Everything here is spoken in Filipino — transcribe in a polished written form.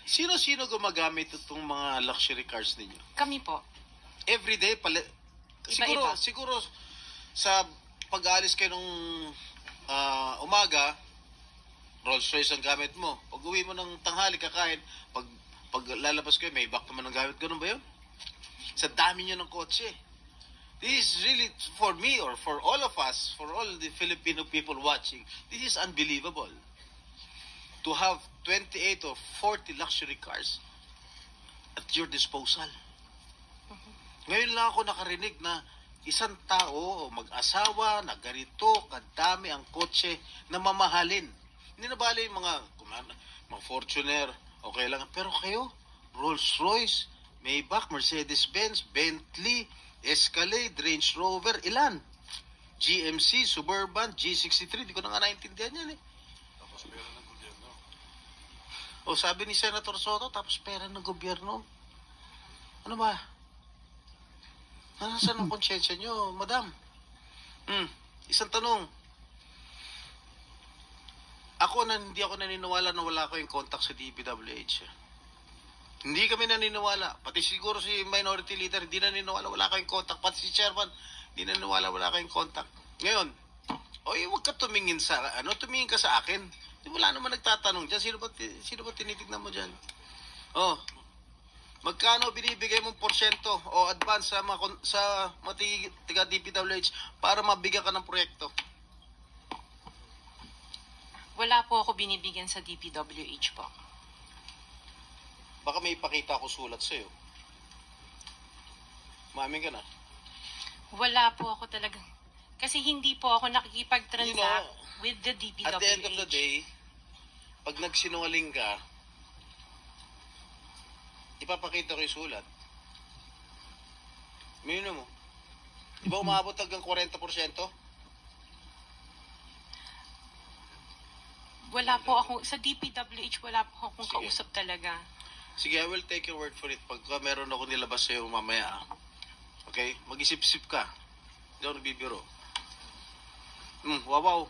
Sino-sino gumagamit itong mga luxury cars ninyo? Kami po. Everyday, Iba-iba. siguro sa pag-aalis kayo nung umaga, Rolls Royce ang gamit mo. Pag uwi mo ng tanghali, kakain, pag lalabas kayo, may back naman ang gamit. Ganun ba yun? Sa dami nyo ng kotse. This is really, for me or for all of us, for all the Filipino people watching, this is unbelievable. To have 28 or 40 luxury cars at your disposal. Ngayon lang ako nakarinig na isang tao o mag-asawa na ganito kadami ang kotse na mamahalin. Hindi na bali yung mga Fortuner, okay lang. Pero kayo, Rolls Royce, Maybach, Mercedes-Benz, Bentley, Escalade, Range Rover, ilan? GMC, Suburban, G63, di ko na nga naintindihan yan eh. Tapos pera ng gobyerno. O sabi ni Senator Soto, tapos pera ng gobyerno. Ano ba? Nasaan ang konsyensya nyo, madam? Isang tanong. Hindi ako naniniwala na wala ko yung contact sa DPWH. Hindi kami naniniwala. Pati siguro si minority leader, hindi naniniwala wala kayong contact. Pati si chairman, hindi naniniwala wala kayong contact. Ngayon, huwag ka tumingin tumingin ka sa akin. Wala naman nagtatanong dyan. Sino ba tinitignan mo dyan? Magkano binibigay mong porsyento o advance sa mga tiga DPWH para mabigyan ka ng proyekto? Wala po ako binibigyan sa DPWH po. Baka may ipakita ako sulat sa'yo. Mamin ka na. Wala po ako talaga. Kasi hindi po ako nakikipag-transact with the DPWH. At the end of the day, pag nagsinungaling ka, ipapakita ko yung sulat. Minino mo. Di ba umabot hanggang 40%? Wala po ako, sa DPWH wala po akong Sige. kausap talaga. Sige, I will take your word for it. Pagka meron ako nilabas sa'yo mamaya, okay? Mag-isip-isip ka. Hindi ako nagbibiro. Wawaw.